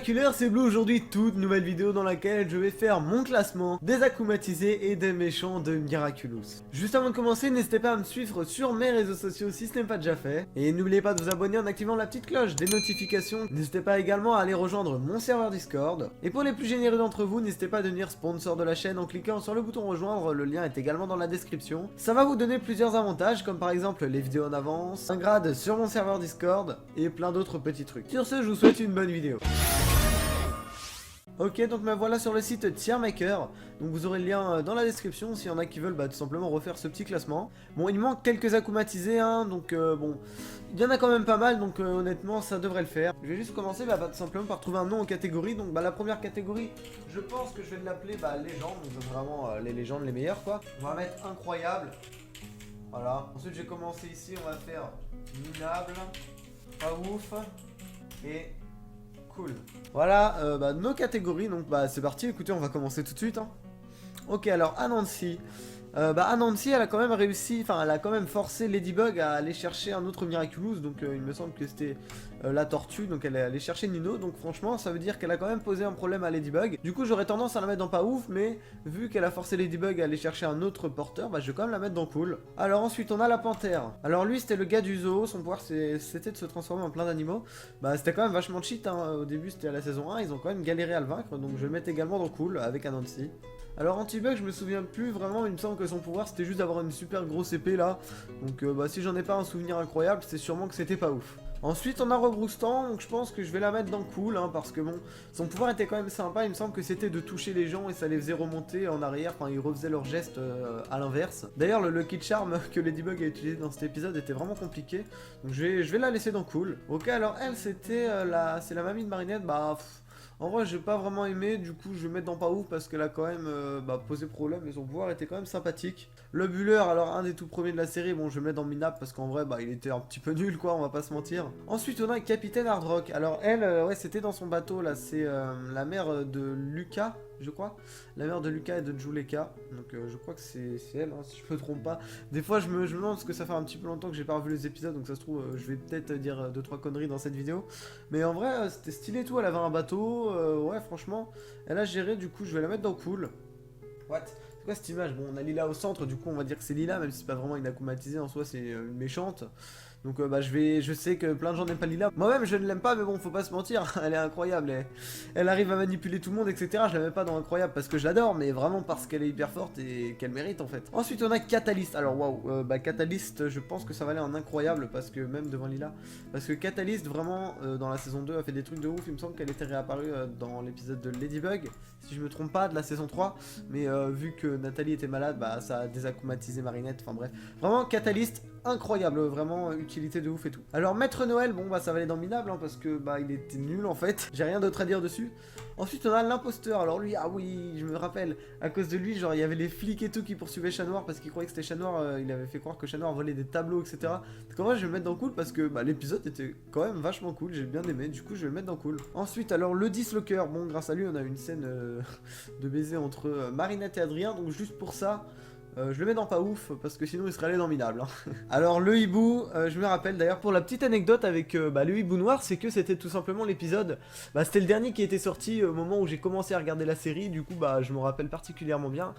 Miraculeur, c'est Blue, aujourd'hui toute nouvelle vidéo dans laquelle je vais faire mon classement des acclimatisés et des méchants de Miraculous. Juste avant de commencer, n'hésitez pas à me suivre sur mes réseaux sociaux si ce n'est pas déjà fait. Et n'oubliez pas de vous abonner en activant la petite cloche des notifications. N'hésitez pas également à aller rejoindre mon serveur Discord. Et pour les plus généreux d'entre vous, n'hésitez pas à devenir sponsor de la chaîne en cliquant sur le bouton rejoindre, le lien est également dans la description. Ça va vous donner plusieurs avantages comme par exemple les vidéos en avance, un grade sur mon serveur Discord et plein d'autres petits trucs. Sur ce, je vous souhaite une bonne vidéo. Ok, donc me voilà sur le site Tiermaker, donc vous aurez le lien dans la description s'il y en a qui veulent tout simplement refaire ce petit classement. Bon, il manque quelques acclimatisés, hein, donc bon, il y en a quand même pas mal, donc honnêtement ça devrait le faire. Je vais juste commencer tout simplement par trouver un nom en catégorie, donc la première catégorie, je pense que je vais l'appeler légende, donc vraiment les légendes les meilleures quoi. On va mettre incroyable, voilà. Ensuite j'ai commencé ici, on va faire minable, pas ouf, et... cool. Voilà nos catégories, donc c'est parti, écoutez on va commencer tout de suite hein. Ok, alors Anansi, Anansi elle a quand même réussi, enfin elle a quand même forcé Ladybug à aller chercher un autre Miraculous, donc il me semble que c'était la tortue, donc elle est allée chercher Nino, donc franchement ça veut dire qu'elle a quand même posé un problème à Ladybug. Du coup j'aurais tendance à la mettre dans pas ouf, mais vu qu'elle a forcé Ladybug à aller chercher un autre porteur, je vais quand même la mettre dans cool. Alors ensuite on a la panthère. Alors lui c'était le gars du zoo, son pouvoir c'était de se transformer en plein d'animaux. C'était quand même vachement cheat hein. Au début c'était à la saison 1, ils ont quand même galéré à le vaincre, donc je vais le mettre également dans cool avec Anansi. Alors Antibug je me souviens plus vraiment, il me semble que son pouvoir c'était juste d'avoir une super grosse épée là. Donc si j'en ai pas un souvenir incroyable, c'est sûrement que c'était pas ouf. Ensuite on a Rebroustan, donc je pense que je vais la mettre dans cool hein, parce que bon, son pouvoir était quand même sympa, il me semble que c'était de toucher les gens et ça les faisait remonter en arrière, enfin ils refaisaient leurs gestes à l'inverse. D'ailleurs le Lucky Charm que Ladybug a utilisé dans cet épisode était vraiment compliqué, donc je vais la laisser dans cool. Ok, alors elle c'était c'est la mamie de Marinette, en vrai j'ai pas vraiment aimé, du coup je vais mettre dans pas ouf parce qu'elle a quand même posé problème et son pouvoir était quand même sympathique. Le Buller, alors un des tout premiers de la série, bon je vais le mettre dans minable parce qu'en vrai il était un petit peu nul quoi, on va pas se mentir. Ensuite on a Capitaine Hardrock, alors elle ouais c'était dans son bateau là, c'est la mère de Lucas je crois, la mère de Lucas et de Juleka, donc je crois que c'est elle hein, si je me trompe pas. Des fois je me demande parce que ça fait un petit peu longtemps que j'ai pas revu les épisodes, donc ça se trouve je vais peut-être dire 2-3 conneries dans cette vidéo, mais en vrai c'était stylé tout, elle avait un bateau, ouais franchement elle a géré, du coup je vais la mettre dans cool. What? C'est quoi cette image? Bon on a Lila au centre, du coup on va dire que c'est Lila, même si c'est pas vraiment une acclimatisée en soi, c'est une méchante. Donc je sais que plein de gens n'aiment pas Lila. Moi-même je ne l'aime pas, mais bon faut pas se mentir, elle est incroyable. Elle arrive à manipuler tout le monde, etc. Je la mets pas dans incroyable parce que je l'adore, mais vraiment parce qu'elle est hyper forte et qu'elle mérite en fait. Ensuite on a Catalyst. Alors waouh, Catalyst je pense que ça va aller en incroyable parce que même devant Lila. Parce que Catalyst vraiment dans la saison 2 a fait des trucs de ouf. Il me semble qu'elle était réapparue dans l'épisode de Ladybug, si je me trompe pas, de la saison 3. Mais vu que Nathalie était malade, ça a désacclimatisé Marinette. Enfin bref. Vraiment Catalyst incroyable, vraiment utilité de ouf et tout. Alors Maître Noël, bon ça va aller dans minable hein, parce que il était nul en fait. J'ai rien d'autre à dire dessus. Ensuite on a l'imposteur. Alors lui, ah oui, je me rappelle, à cause de lui, genre il y avait les flics et tout qui poursuivaient Chat Noir parce qu'il croyait que c'était Chat Noir, il avait fait croire que Chat Noir volait des tableaux, etc. Donc en vrai je vais le mettre dans cool parce que l'épisode était quand même vachement cool, j'ai bien aimé, du coup je vais le mettre dans cool. Ensuite alors le Dislocker, bon grâce à lui on a eu une scène de baiser entre Marinette et Adrien, donc juste pour ça je le mets dans pas ouf parce que sinon il serait allé dans minable hein. Alors le hibou, je me rappelle d'ailleurs pour la petite anecdote avec le hibou noir, c'est que c'était tout simplement l'épisode, c'était le dernier qui était sorti au moment où j'ai commencé à regarder la série, du coup je me rappelle particulièrement bien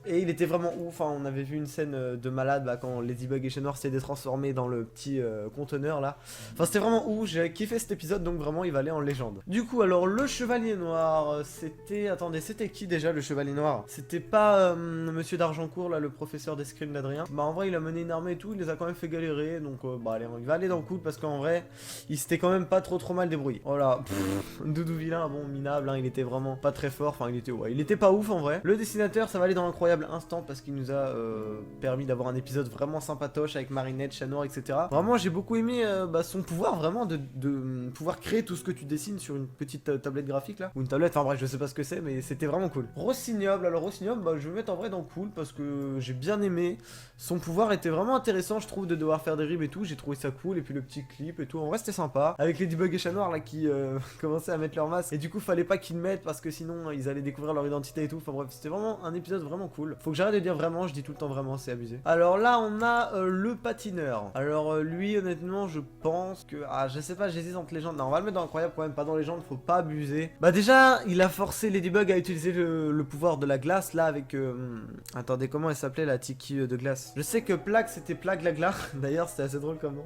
et il était vraiment ouf hein. On avait vu une scène de malade quand Ladybug et Chat Noir s'étaient transformés dans le petit conteneur là, enfin c'était vraiment ouf, j'ai kiffé cet épisode, donc vraiment il va aller en légende. Du coup alors le chevalier noir, c'était, attendez c'était qui déjà le chevalier noir? C'était pas monsieur d'Argencourt là, le professeur d'escrime d'Adrien. En vrai il a mené une armée et tout, il les a quand même fait galérer, donc allez, il va aller dans le cool parce qu'en vrai il s'était quand même pas trop mal débrouillé. Voilà, Doudou Vilain, bon minable hein, il était vraiment pas très fort, enfin il était pas ouf en vrai. Le dessinateur ça va aller dans l'incroyable instant parce qu'il nous a permis d'avoir un épisode vraiment sympatoche avec Marinette, Chat Noir, etc. Vraiment j'ai beaucoup aimé son pouvoir vraiment de pouvoir créer tout ce que tu dessines sur une petite tablette graphique ou une tablette, enfin bref je sais pas ce que c'est, mais c'était vraiment cool. Rossignol, alors Rossignol je vais mettre en vrai dans cool parce que j'ai bien aimé. Son pouvoir était vraiment intéressant, je trouve, de devoir faire des rimes et tout. J'ai trouvé ça cool. Et puis le petit clip et tout. En vrai, c'était sympa. Avec Ladybug et Chat Noir là qui commençaient à mettre leur masque. Et du coup, fallait pas qu'ils le mettent parce que sinon ils allaient découvrir leur identité et tout. Enfin bref, c'était vraiment un épisode vraiment cool. Faut que j'arrête de dire vraiment, je dis tout le temps vraiment, c'est abusé. Alors là, on a le patineur. Alors lui, honnêtement, je pense que. Ah, je sais pas, j'hésite entre Légende. Non, on va le mettre dans Incroyable quand même, pas dans Légende, faut pas abuser. Bah, déjà, il a forcé Ladybug à utiliser le pouvoir de la glace là avec. Attendez, comment elle s'appelait la Tiki de glace? Je sais que Plague c'était Plague la glace. D'ailleurs, c'était assez drôle comme nom.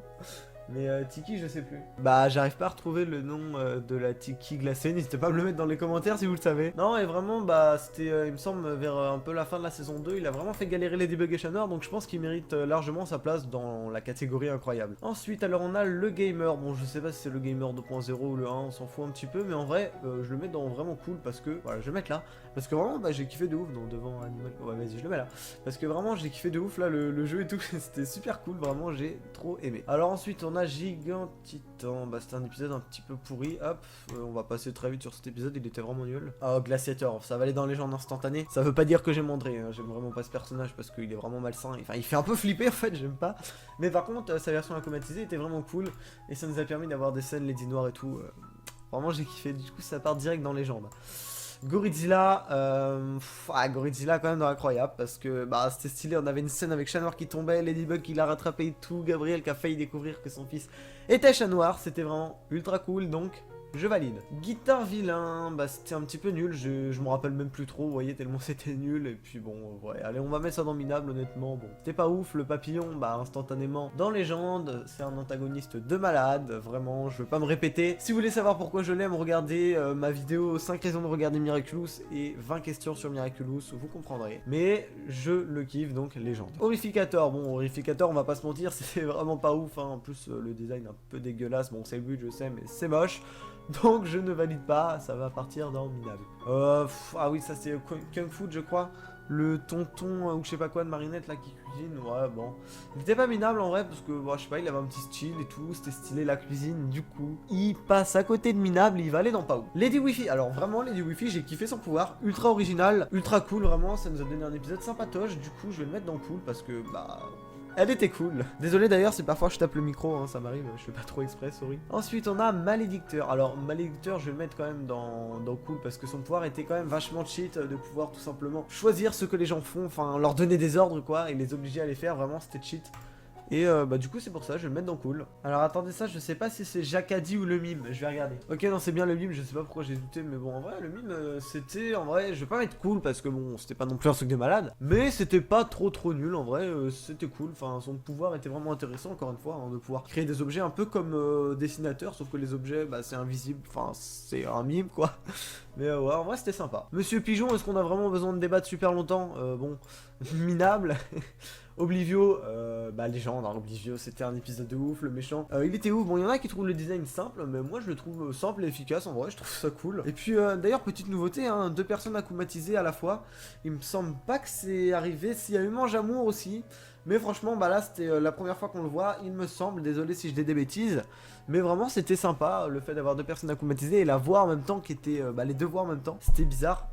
Mais Tiki, je sais plus. Bah, j'arrive pas à retrouver le nom de la Tiki glacée. N'hésitez pas à me le mettre dans les commentaires si vous le savez. Non, et vraiment, bah, c'était, il me semble, vers un peu la fin de la saison 2. Il a vraiment fait galérer Ladybug et Chat Noir. Donc, je pense qu'il mérite largement sa place dans la catégorie incroyable. Ensuite, alors, on a le gamer. Bon, je sais pas si c'est le gamer 2.0 ou le 1, on s'en fout un petit peu. Mais en vrai, je le mets dans vraiment cool parce que, voilà, je vais le mettre là. Parce que vraiment, bah, j'ai kiffé de ouf. Non, devant Animal. Ouais, vas-y, je le mets là. Parce que vraiment, j'ai kiffé de ouf là, le jeu et tout. C'était super cool. Vraiment, j'ai trop aimé. Alors, ensuite, on a Gigantitan, bah c'était un épisode un petit peu pourri, hop, on va passer très vite sur cet épisode, il était vraiment nul. Oh, Glaciator, ça va aller dans les légendes instantanées, ça veut pas dire que j'aime André, hein. J'aime vraiment pas ce personnage parce qu'il est vraiment malsain, enfin il fait un peu flipper en fait, j'aime pas. Mais par contre, sa version automatisée était vraiment cool, et ça nous a permis d'avoir des scènes Lady Noire et tout, vraiment j'ai kiffé, du coup ça part direct dans les légendes. Gorizilla, Gorizilla quand même dans Incroyable parce que bah c'était stylé, on avait une scène avec Chat Noir qui tombait, Ladybug qui l'a rattrapé et tout, Gabriel qui a failli découvrir que son fils était Chat Noir, c'était vraiment ultra cool donc je valide. Guitare vilain, bah c'était un petit peu nul, je me rappelle même plus trop, vous voyez, tellement c'était nul, et puis bon, ouais, allez, on va mettre ça dans minable, honnêtement, bon. C'était pas ouf, le papillon, bah instantanément, dans Légende, c'est un antagoniste de malade, vraiment, je veux pas me répéter. Si vous voulez savoir pourquoi je l'aime, regardez ma vidéo 5 raisons de regarder Miraculous et 20 questions sur Miraculous, vous comprendrez. Mais je le kiffe, donc Légende. Horrificator, bon, Horrificator, on va pas se mentir, c'est vraiment pas ouf, hein. En plus, le design un peu dégueulasse, bon, c'est le but, je sais, mais c'est moche. Donc je ne valide pas, ça va partir dans minable. Ah oui, ça c'est Kung Fu, je crois. Le tonton ou je sais pas quoi de Marinette là qui cuisine, ouais bon. Il était pas minable en vrai parce que, bon, je sais pas, il avait un petit style et tout, c'était stylé la cuisine, du coup. Il passe à côté de minable, il va aller dans pas où. Lady Wifi, alors vraiment Lady Wifi, j'ai kiffé son pouvoir, ultra original, ultra cool, vraiment, ça nous a donné un épisode sympatoche, du coup je vais le mettre dans cool parce que, bah... Elle était cool. Désolé d'ailleurs si parfois je tape le micro, hein, ça m'arrive, je fais pas trop exprès, sorry. Ensuite on a Malédicteur. Alors Malédicteur je vais le mettre quand même dans cool parce que son pouvoir était quand même vachement cheat de pouvoir tout simplement choisir ce que les gens font, enfin leur donner des ordres quoi et les obliger à les faire, vraiment c'était cheat. Et bah du coup c'est pour ça, je vais le mettre dans cool. Alors attendez ça, je sais pas si c'est Jacadi ou le mime, je vais regarder. Ok non c'est bien le mime, je sais pas pourquoi j'ai douté, mais bon en vrai le mime c'était, en vrai je vais pas mettre cool parce que bon c'était pas non plus un truc de malade. Mais c'était pas trop nul en vrai, c'était cool, enfin son pouvoir était vraiment intéressant encore une fois, hein, de pouvoir créer des objets un peu comme dessinateur, sauf que les objets bah c'est invisible, enfin c'est un mime quoi. Mais ouais en vrai c'était sympa. Monsieur Pigeon, est-ce qu'on a vraiment besoin de débattre super longtemps? Bon, minable. Oblivio, bah Légende, hein, Oblivio c'était un épisode de ouf, le méchant, il était ouf, bon il y en a qui trouvent le design simple, mais moi je le trouve simple et efficace en vrai, je trouve ça cool. Et puis d'ailleurs petite nouveauté, hein, 2 personnes akumatisées à la fois, il me semble pas que c'est arrivé, s'il y a eu Mange Amour aussi, mais franchement bah là c'était la première fois qu'on le voit, il me semble, désolé si je dis des bêtises, mais vraiment c'était sympa, le fait d'avoir 2 personnes akumatisées et la voix en même temps qui était, bah les 2 voix en même temps, c'était bizarre.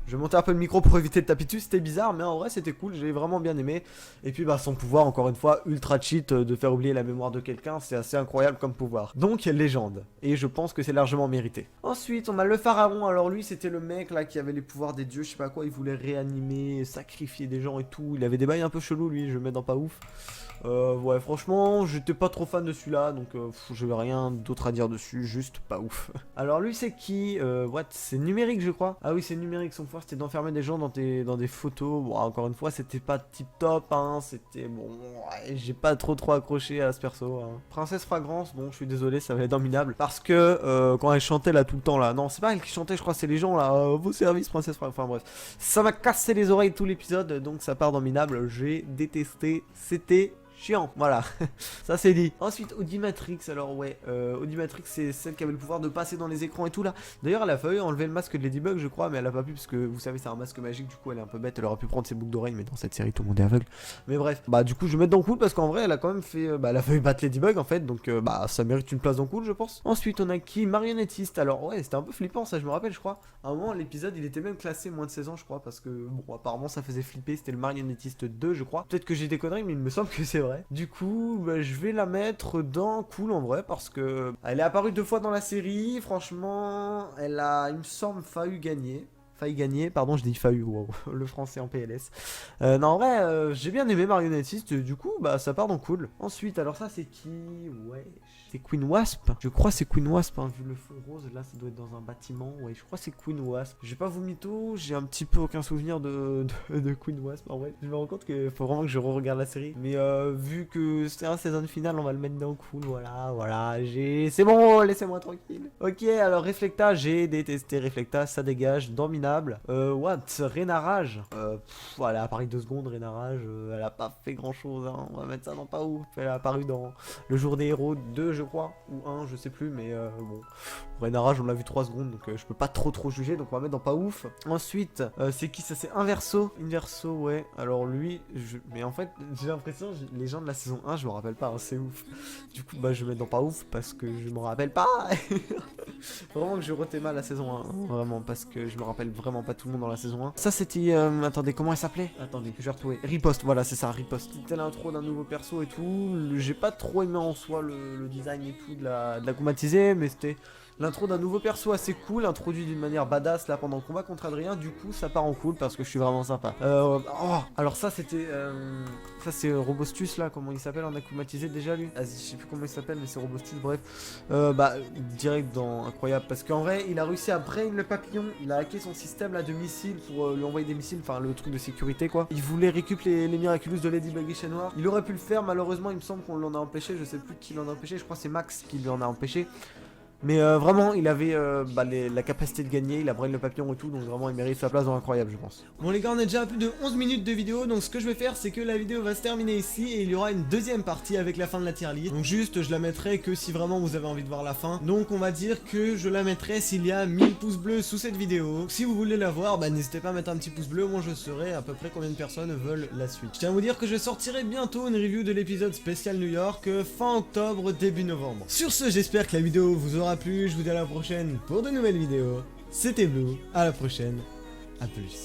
Je vais monter un peu le micro pour éviter de taper dessus, c'était bizarre, mais en vrai c'était cool, j'ai vraiment bien aimé. Et puis bah son pouvoir, encore une fois, ultra cheat de faire oublier la mémoire de quelqu'un, c'est assez incroyable comme pouvoir. Donc Légende, et je pense que c'est largement mérité. Ensuite on a le Pharaon, alors lui c'était le mec là qui avait les pouvoirs des dieux, je sais pas quoi, il voulait réanimer, sacrifier des gens et tout, il avait des bails un peu chelous lui, je le mets dans pas ouf. Ouais franchement j'étais pas trop fan de celui-là, donc j'avais rien d'autre à dire dessus, juste pas ouf. Alors lui c'est qui what, c'est numérique je crois. Ah oui c'est numérique, son pouvoir c'était d'enfermer des gens dans des photos. Bon encore une fois c'était pas tip top hein, c'était bon, ouais, j'ai pas trop accroché à ce perso hein. Princesse Fragrance, bon je suis désolé ça va être minable parce que quand elle chantait là tout le temps là, non c'est pas elle qui chantait, je crois c'est les gens là, vos services Princesse Fragrance, enfin bref, ça m'a cassé les oreilles tout l'épisode donc ça part dans minable, j'ai détesté, c'était chiant, voilà, ça c'est dit. Ensuite, Audimatrix, alors ouais, Audimatrix c'est celle qui avait le pouvoir de passer dans les écrans et tout là. D'ailleurs, elle a failli enlever le masque de Ladybug, je crois, mais elle a pas pu parce que vous savez, c'est un masque magique, du coup elle est un peu bête, elle aurait pu prendre ses boucles d'oreilles, mais dans cette série tout le monde est aveugle. Mais bref, bah du coup je vais mettre dans Cool parce qu'en vrai elle a quand même fait, bah elle a failli battre Ladybug en fait, donc bah ça mérite une place dans Cool je pense. Ensuite on a qui? Marionnettiste, alors ouais c'était un peu flippant ça, je me rappelle je crois. À un moment l'épisode il était même classé moins de 16 ans je crois, parce que bon apparemment ça faisait flipper, c'était le Marionnettiste 2 je crois. Peut-être que j'ai des conneries mais il me semble que c'est vrai. Du coup bah, je vais la mettre dans Cool en vrai parce que elle est apparue 2 fois dans la série, franchement elle a il me semble failli gagner, pardon, je dis failli, wow, le français en PLS. Non, en vrai, j'ai bien aimé Marionnettiste, du coup, bah ça part dans Cool. Ensuite, alors ça, c'est qui? Ouais, c'est Queen Wasp. Je crois que c'est Queen Wasp, hein, vu le fond rose, là, ça doit être dans un bâtiment. Ouais, je crois que c'est Queen Wasp. Je vais pas vous mytho, j'ai un petit peu aucun souvenir de Queen Wasp, en vrai. Je me rends compte qu'il faut vraiment que je re-regarde la série. Mais vu que c'est un saison finale, on va le mettre dans Cool, voilà, c'est bon, laissez-moi tranquille. Ok, alors Reflecta, j'ai détesté Reflecta, ça dégage, dominable. What? Reynarage. Elle a apparu 2 secondes, Reynarage. Elle a pas fait grand chose, hein. On va mettre ça dans pas ouf. Elle a apparu dans Le Jour des Héros 2, je crois. Ou 1, je sais plus, mais bon. Reynarage, on l'a vu 3 secondes, donc je peux pas trop juger, donc on va mettre dans pas ouf. Ensuite, c'est qui ça? C'est Inverso. Inverso, ouais. Alors lui, mais en fait, j'ai l'impression, les gens de la saison 1, je me rappelle pas, hein, c'est ouf. Du coup, bah je vais mettre dans pas ouf parce que je me rappelle pas. Vraiment que je retais mal la saison 1, hein, vraiment, parce que je me rappelle vraiment pas tout le monde dans la saison 1. Ça c'était, attendez, comment elle s'appelait? Attendez, que j'ai retrouvé. Riposte, voilà, c'est ça, Riposte. C'était l'intro d'un nouveau perso et tout. J'ai pas trop aimé en soi le design et tout de la combatisée, mais c'était l'intro d'un nouveau perso assez cool, introduit d'une manière badass là pendant le combat contre Adrien. Du coup, ça part en cool parce que je suis vraiment sympa. Alors ça c'était, ça c'est Robostus là, comment il s'appelle en acclimatisé déjà lui? Je sais plus comment il s'appelle, mais c'est Robostus. Bref, bah direct dans incroyable parce qu'en vrai, il a réussi à brain le papillon. Il a hacké son système là de missiles pour lui envoyer des missiles, enfin le truc de sécurité quoi. Il voulait récupérer les Miraculous de Ladybug et Chat Noir. Il aurait pu le faire, malheureusement, il me semble qu'on l'en a empêché. Je sais plus qui l'en a empêché. Je crois que c'est Max qui lui en a empêché. Mais vraiment, il avait la capacité de gagner, il a brain le papillon et tout, donc vraiment il mérite sa place dans l'incroyable, je pense. Bon les gars, on est déjà à plus de 11 minutes de vidéo, donc ce que je vais faire, c'est que la vidéo va se terminer ici, et il y aura une deuxième partie avec la fin de la tier list. Donc juste, je la mettrai que si vraiment vous avez envie de voir la fin. Donc on va dire que je la mettrai s'il y a 1000 pouces bleus sous cette vidéo. Donc, si vous voulez la voir, bah n'hésitez pas à mettre un petit pouce bleu, moi je saurai à peu près combien de personnes veulent la suite. Je tiens à vous dire que je sortirai bientôt une review de l'épisode spécial New York, fin octobre, début novembre. Sur ce, j'espère que la vidéo vous aura plu, je vous dis à la prochaine pour de nouvelles vidéos. C'était Blue, à la prochaine, à plus.